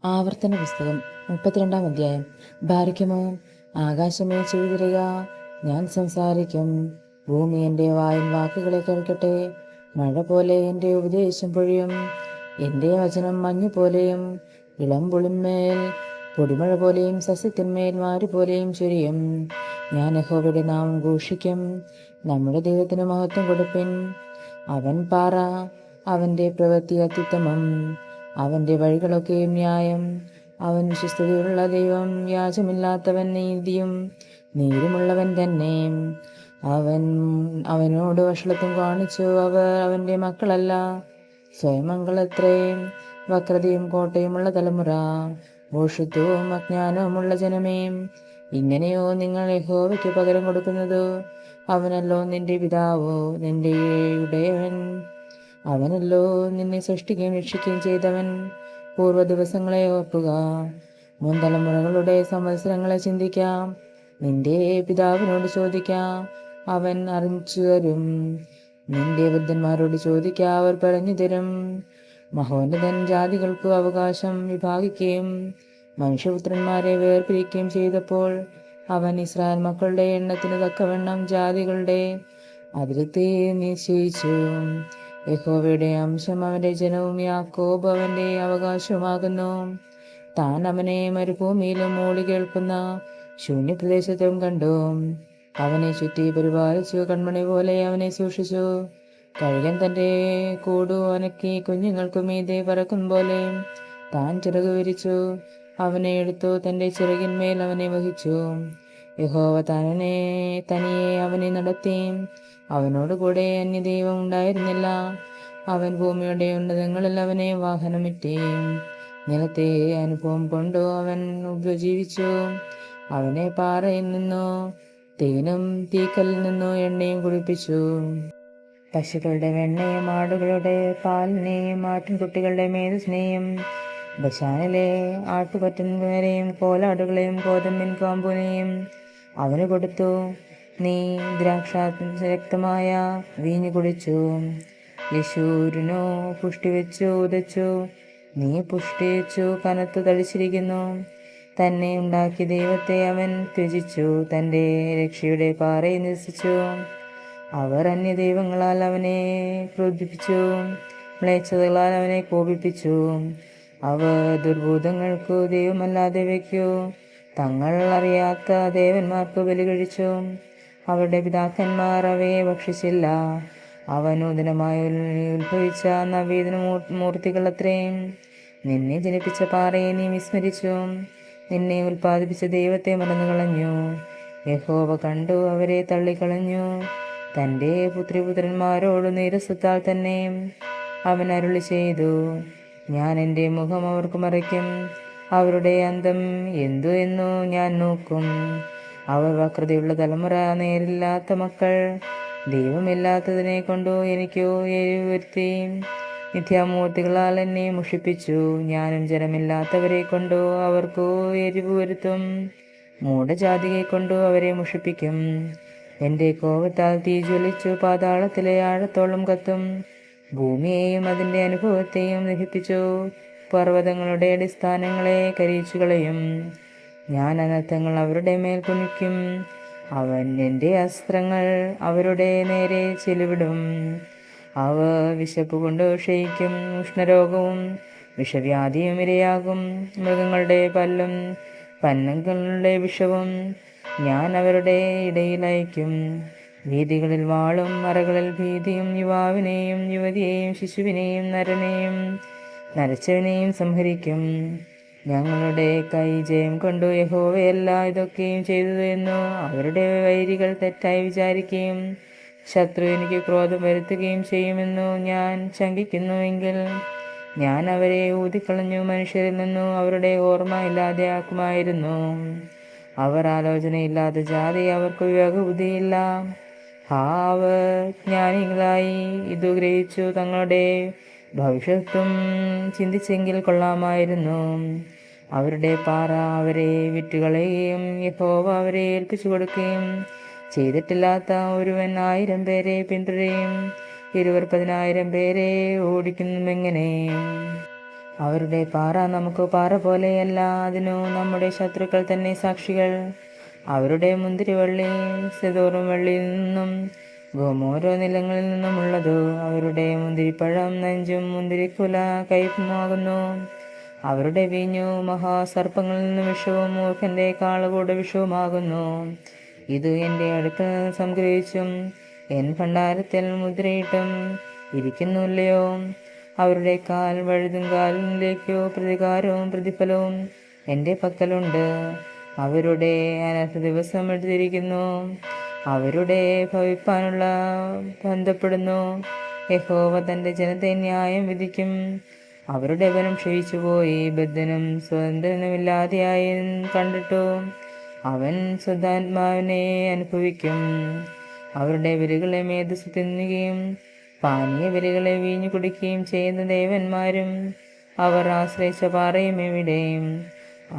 ആവർത്തന പുസ്തകം 32-ാം അധ്യായം. ഭാരിക്കുമോ ആകാശമേ ചെവിതിരിക, ഞാൻ സംസാരിക്കും. ഭൂമി എൻ്റെ വായിൻ വാക്കുകളെ കേൾക്കട്ടെ. മഴ പോലെ എൻ്റെ ഉപദേശം പൊഴിയും, എൻ്റെ വചനം മഞ്ഞു പോലെയും ഇളം പുളിന്മേൽ പൊടിമഴ പോലെയും സസ്യത്തിന്മേൽ മാരി പോലെയും ചൊരിയും. ഞാൻ യഹോവയുടെ നാമം ഘോഷിക്കും, നമ്മുടെ ദൈവത്തിന് മഹത്വം കൊടുപ്പിൻ. അവൻ പാറ, അവൻ്റെ പ്രവൃത്തി അത്യുത്തമം, അവൻ്റെ വഴികളൊക്കെയും ന്യായം. അവൻ വിശ്വസ്തതയുള്ള ദൈവം, വ്യാജമില്ലാത്തവൻ, നീതിയും നീതിമുള്ളവൻ തന്നെ. അവനോട് വഷളത്വം കാണിച്ചു അവർ അവൻ്റെ മക്കളല്ല. സ്വയമംഗളത്രേ വക്രതയും കോട്ടയുമുള്ള തലമുറ, ഭോഷത്വവും അജ്ഞാനവുമുള്ള ജനമേ. ഇങ്ങനെയോ നിങ്ങൾ യഹോവയ്ക്ക് പകരം കൊടുക്കുന്നത്? അവനല്ലോ നിന്റെ പിതാവോ, നിന്റെ ഇടയവൻ. അവനല്ലോ നിന്നെ സൃഷ്ടിക്കുകയും രക്ഷിക്കുകയും ചെയ്തവൻ. പൂർവ്വ ദിവസങ്ങളെ ഓർക്കുക, മുൻ തലമുറകളുടെ സംവത്സരങ്ങളെ ചിന്തിക്കാം. നിന്റെ പിതാവിനോട് ചോദിക്കാം, അവൻ അറിയിച്ചു തരും. നിന്റെ വൃദ്ധന്മാരോട് ചോദിക്കാം, അവർ പറഞ്ഞു തരും. മഹോന്നതൻ ജാതികൾക്ക് അവകാശം വിഭാഗിക്കുകയും മനുഷ്യപുത്രന്മാരെ വേർപിരിക്കുകയും ചെയ്തപ്പോൾ, അവൻ ഇസ്രായേൽ മക്കളുടെ എണ്ണത്തിന് തക്കവണ്ണം ജാതികളുടെ അതിർത്തി നിശ്ചയിച്ചു. യഹോവയുടെ അംശം അവന്റെ ജനവും യാക്കോബ് അവന്റെ അവകാശവുമാകുന്നു. താൻ അവനെ മരുഭൂമിയിലും മൂളി കേൾക്കുന്ന ശൂന്യപ്രദേശത്തും കണ്ടു. അവനെ ചുറ്റി പരിപാലിച്ചു, കൺമണി പോലെ അവനെ സൂക്ഷിച്ചു. കഴുകൻ തന്റെ കൂടു അനക്കി കുഞ്ഞുങ്ങൾക്കു മീതെ പറക്കും പോലെ താൻ ചിറക് വിരിച്ചു. അവനെ എടുത്തു, തന്റെ ചിറകിന്മേൽ അവനെ വഹിച്ചു. യഹോവ തനിയെ അവനെ നടത്തി, അവനോടുകൂടെ അന്യദൈവം ഉണ്ടായിരുന്നില്ല. അവൻ ഭൂമിയുടെ ഉന്നതങ്ങളിൽ അവനെ വാഹനമിറ്റി. നിലത്തെ അനുഭവം കൊണ്ടു അവൻ ഉപജീവിച്ചു. അവനെ പാറയിൽ നിന്നോ തേനും തീക്കല്ലിൽ നിന്നോ എണ്ണയും കുടിപ്പിച്ചു. പശുക്കളുടെ വെണ്ണയും ആടുകളുടെ പാലിനെയും ആട്ടിൻകുട്ടികളുടെ മേധസ്സിനെയും ബശാനിലെ ആട്ടുകൊറ്റന്മാരെയും കോലാടുകളെയും ഗോതമ്പിൻ കാമ്പുനെയും അവന് കൊടുത്തു. നീ ദ്രാക്ഷാരക്തമായ വീഞ്ഞു കുടിച്ചു. യശൂരിനോ പുഷ്ടി വെച്ചു ഉദച്ചു. നീ പുഷ്ടിച്ചു കനത്തു തടിച്ചിരിക്കുന്നു. തന്നെ ഉണ്ടാക്കിയ ദൈവത്തെ അവൻ ത്യജിച്ചു, തൻ്റെ രക്ഷയുടെ പാറയിൽ നിവസിച്ചു. അവർ അന്യദൈവങ്ങളാൽ അവനെ ക്രോധിപ്പിച്ചു, മ്ലേച്ഛതകളാൽ അവനെ കോപിപ്പിച്ചു. അവർ ദുർഭൂതങ്ങൾക്കു ദൈവമല്ലാതെ വയ്ക്കൂ, തങ്ങൾ അറിയാത്ത ദേവന്മാർക്ക് ബലി കഴിച്ചു. അവരുടെ പിതാക്കന്മാർ അവയെ ഭക്ഷിച്ചില്ല. അവ നൂതനമായി ഉത്ഭവിച്ച നവീന മൂർത്തികൾ അത്രയും. നിന്നെ ജനിപ്പിച്ച പാറയെ നീ വിസ്മരിച്ചു, നിന്നെ ഉൽപ്പാദിപ്പിച്ച ദൈവത്തെ മറന്നുകളഞ്ഞു. യഹോവ കണ്ടു, അവരെ തള്ളിക്കളഞ്ഞു. തൻ്റെ പുത്രിപുത്രന്മാരോട് നീരസത്താൽ തന്നെ അവൻ അരുളി ചെയ്തു, ഞാൻ എൻ്റെ മുഖം അവർക്ക് മറയ്ക്കും. അവരുടെ അന്തം എന്തു എന്നു ഞാൻ നോക്കും. അവർ വക്രതയുള്ള തലമുറ, നേരില്ലാത്ത മക്കൾ. ദൈവമില്ലാത്തതിനെ കൊണ്ടു എനിക്കു എരിവ് വരുത്തി. മിഥ്യാമൂർത്തികളാൽ എന്നെ മുഷിപ്പിച്ചു. ഞാനും ജനമില്ലാത്തവരെ കൊണ്ടു അവർക്കു എരിവ് വരുത്തും. മൂഢജാതിയെ കൊണ്ടു അവരെ മുഷിപ്പിക്കും. എൻ്റെ കോപത്താൽ തീ ജ്വലിച്ചു പാതാളത്തിലെ ആഴത്തോളം കത്തും. ഭൂമിയെയും അതിൻ്റെ അനുഭവത്തെയും ദഹിപ്പിച്ചു. പർവ്വതങ്ങളുടെ അടിസ്ഥാനങ്ങളെ കരിയിച്ചു കളയും. ഞാൻ അനർത്ഥങ്ങൾ അവരുടെ മേൽ കുനിക്കും. അവൻ എൻ്റെ അസ്ത്രങ്ങൾ അവരുടെ നേരെ ചെലുവിടും. അവ വിശപ്പ് കൊണ്ട് ക്ഷയിക്കും. ഉഷ്ണരോഗവും വിഷവ്യാധിയും ഇരയാകും. മൃഗങ്ങളുടെ പല്ലും പന്നങ്ങളുടെ വിഷവും ഞാൻ അവരുടെ ഇടയിൽ അയക്കും. വീഥികളിൽ വാളും അറകളിൽ ഭീതിയും. യുവാവിനെയും യുവതിയെയും ശിശുവിനെയും നരനെയും നരച്ചവനെയും സംഹരിക്കും. ഞങ്ങളുടെ കൈ ജയം കൊണ്ടു യഹോവയല്ല ഇതൊക്കെയും ചെയ്തത് എന്നു അവരുടെ വൈരികൾ തെറ്റായി വിചാരിക്കുകയും ശത്രു എനിക്ക് ക്രോധം വരുത്തുകയും ചെയ്യുമെന്നു ഞാൻ ശങ്കിക്കുന്നുവെങ്കിൽ ഞാൻ അവരെ ഊതിക്കളഞ്ഞു. മനുഷ്യരിൽ നിന്നു അവരുടെ ഓർമ്മ ഇല്ലാതെയാക്കുമായിരുന്നു. അവർ ആലോചനയില്ലാത്ത ജാതി, അവർക്ക് വിവേകബുദ്ധിയില്ല. അവർ ജ്ഞാനികളായി ഇതു ഗ്രഹിച്ചു, തങ്ങളുടെ ഭവിഷ്യത്തും ചിന്തിച്ചെങ്കിൽ കൊള്ളാമായിരുന്നു. അവരുടെ പാറ അവരെ വിറ്റുകളയുകയും യഹോവ അവരെ ഏൽപ്പിച്ചു കൊടുക്കുകയും ചെയ്തിട്ടില്ലാത്ത ഒരുവൻ 1000 പേരെ പിന്തുടരുകയും 10,000 പേരെ ഓടിക്കുന്നുമെങ്ങനെ? അവരുടെ പാറ നമുക്ക് പാറ പോലെയല്ല, അതിനു നമ്മുടെ ശത്രുക്കൾ തന്നെ സാക്ഷികൾ. അവരുടെ മുന്തിരിവള്ളി സെദോറും വെള്ളിയിൽ നിന്നും ഗോമോരോ നിലങ്ങളിൽ നിന്നുമുള്ളതു. അവരുടെ മുന്തിരിപ്പഴം നഞ്ചും മുന്തിരിക്കുല കയ്പുമാകുന്നു. അവരുടെ വീഞ്ഞു മഹാസർപ്പങ്ങളിൽ നിന്ന് വിഷവും മൂർഖന്റെ കാളുകൂടെ വിഷവുമാകുന്നു. ഇത് എൻ്റെ അടുക്കൽ നിന്ന് സംഗ്രഹിച്ചും എൻ ഭണ്ഡാരത്തിൽ മുദ്രയിട്ടും ഇരിക്കുന്നില്ലയോ? അവരുടെ കാൽ വഴുതും കാലിലേക്കോ പ്രതികാരവും പ്രതിഫലവും എൻ്റെ പക്കലുണ്ട്. അവരുടെ അനർത്ഥ ദിവസം എഴുതിയിരിക്കുന്നു, അവരുടെ ഭവിപ്പാനുള്ള ബന്ധപ്പെടുന്നു. യഹോവ തൻ്റെ ജനത്തെ ന്യായം വിധിക്കും. അവരുടെ ബലം ക്ഷയിച്ചുപോയി, ബദ്ധനും സ്വതന്ത്രനുമില്ലാതെയായി കണ്ടിട്ടു അവൻ സ്വതാത്മാവിനെ അനുഭവിക്കും. അവരുടെ ബലികളെ മേധസ് തിന്നുകയും പാനീയ ബലികളെ വീഞ്ഞു കുടിക്കുകയും ചെയ്യുന്ന ദേവന്മാരും അവർ ആശ്രയിച്ച പാറയും എവിടെയും.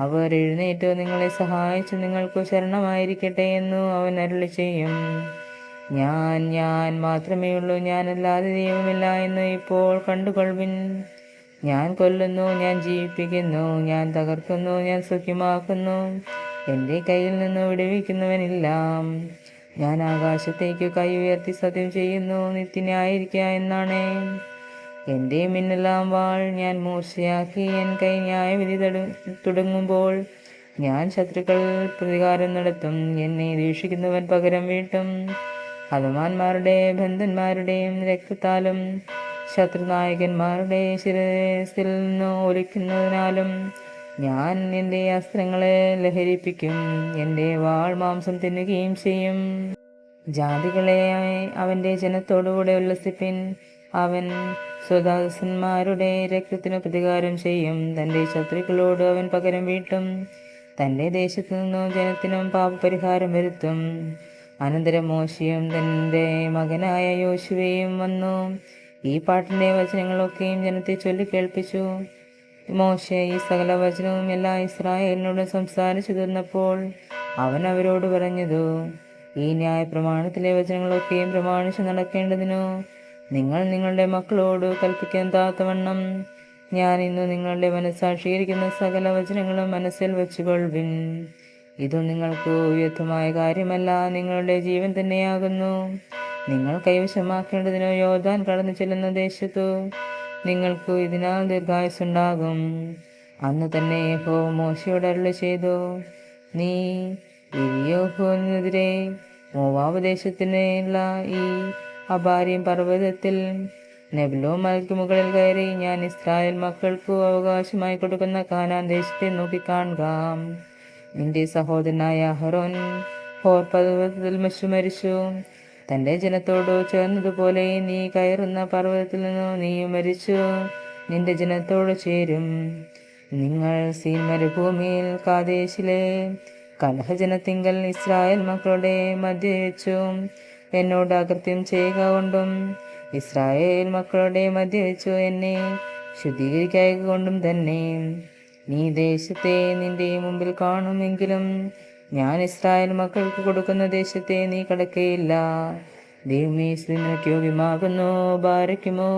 അവർ എഴുന്നേറ്റു നിങ്ങളെ സഹായിച്ചു നിങ്ങൾക്ക് ശരണമായിരിക്കട്ടെ എന്നു അവൻ അരുളി ചെയ്യും. ഞാൻ മാത്രമേ ഉള്ളൂ, ഞാനല്ലാതെ ദൈവമില്ല എന്ന് ഇപ്പോൾ കണ്ടുകൊള്ളുവിൻ. ഞാൻ കൊല്ലുന്നു, ഞാൻ ജീവിപ്പിക്കുന്നു, ഞാൻ തകർക്കുന്നു, ഞാൻ സൗഖ്യമാക്കുന്നു. എൻ്റെ കയ്യിൽ നിന്ന് വിടുവിക്കുന്നവനില്ല. ഞാൻ ആകാശത്തേക്ക് കൈ ഉയർത്തി സത്യം ചെയ്യുന്നു, നിത്യനായിരിക്കുക എന്നാണ്. എൻ്റെ മിന്നലാം വാൾ ഞാൻ മൂർച്ചയാക്കി എൻ കൈ ന്യായവിധി തുടങ്ങുമ്പോൾ ഞാൻ ശത്രുക്കൾ പ്രതികാരം നടത്തും. എന്നെ ദീക്ഷിക്കുന്നവൻ പകരം വീട്ടും. ഹതമാന്മാരുടെ ബന്ധന്മാരുടെയും രക്തത്താലും ശത്രുനായകന്മാരുടെ ശിരസിൽ നിന്ന് ഒലിക്കുന്നതിനാലും ഞാൻ എൻ്റെ അസ്ത്രങ്ങളെ ലഹരിപ്പിക്കും. എൻ്റെ വാൾ മാംസം തിന്നുകയും ചെയ്യും. ജാതികളെ അവൻ്റെ ജനത്തോടുകൂടെ ഉല്ലസിപ്പിൻ. അവൻ സ്വദാസന്മാരുടെ രക്തത്തിനു പ്രതികാരം ചെയ്യും. തൻ്റെ ശത്രുക്കളോട് അവൻ പകരം വീട്ടും. തൻ്റെ ദേശത്തു നിന്നും ജനത്തിനും പാപപരിഹാരം വരുത്തും. അനന്തരം മോശയും തൻ്റെ മകനായ യോശുവയും വന്നു ഈ പാട്ടിൻ്റെ വചനങ്ങളൊക്കെയും ജനത്തെ ചൊല്ലിക്കേൾപ്പിച്ചു. മോശെ ഈ സകല വചനവും എല്ലാ ഇസ്രായേലിനോടും സംസാരിച്ചു തീർന്നപ്പോൾ അവൻ അവരോട് പറഞ്ഞതു, ഈ ന്യായ പ്രമാണത്തിലെ വചനങ്ങളൊക്കെയും പ്രമാണിച്ചു നടക്കേണ്ടതിനു നിങ്ങൾ നിങ്ങളുടെ മക്കളോട് കൽപ്പിക്കാൻ താത്തവണ്ണം ഞാൻ ഇന്നു നിങ്ങളുടെ മനസ്സാക്ഷീകരിക്കുന്ന സകല വചനങ്ങളും മനസ്സിൽ വെച്ചുകൊള്ളുവിൻ. ഇത് നിങ്ങൾക്ക് വ്യർത്ഥമായ കാര്യമല്ല, നിങ്ങളുടെ ജീവൻ തന്നെയാകുന്നു. നിങ്ങൾ കൈവശമാക്കേണ്ടതിനോ യോർദാൻ കടന്നു ചെല്ലുന്ന ദേശത്തു നിങ്ങൾക്ക് ഇതിനാൽ ദീർഘായുസ്സുണ്ടാകും. അന്ന് തന്നെ യഹോവ മോശയോട് അരുളി ചെയ്തു, നീ യെരിഹോവിനെതിരെ മോവാബ് ദേശത്തിനുള്ള ഈ അബാരീം പർവ്വതത്തിൽ നെബലോ മലയ്ക്ക് മുകളിൽ കയറി ഞാൻ ഇസ്രായേൽ മക്കൾക്കു അവകാശമായി കൊടുക്കുന്ന കാനാൻ ദേശത്തെ നോക്കിക്കാണുക. നിന്റെ സഹോദരനായ അഹരോൻ ഹോർ പർവ്വതത്തിൽ മരിച്ചു. തൻ്റെ ജനത്തോട് ചേർന്നതുപോലെ നീ കയറുന്ന പർവ്വതത്തിൽ നിന്നു നീയും മരിച്ചു നിന്റെ ജനത്തോട് ചേരും. നിങ്ങൾ സീൻ മരുഭൂമിയിൽ കാദേശിലെ കലഹജനത്തിങ്കൽ ഇസ്രായേൽ മക്കളുടെ മധ്യ വെച്ചു എന്നോട് അകൃത്യം ചെയ്യുക കൊണ്ടും ഇസ്രായേൽ മക്കളുടെ മധ്യ വെച്ചു എന്നെ ശുദ്ധീകരിക്കുക കൊണ്ടും തന്നെ നീ ദേശത്തെ നിന്റെ മുമ്പിൽ കാണുമെങ്കിലും ഞാൻ ഇസ്രായേൽ മക്കൾക്ക് കൊടുക്കുന്ന ദേശത്തെ നീ കടക്കയില്ല. ദൈവമേ, നിനക്ക് യോഗ്യമാകുന്നു. ബാരക്കുമോ.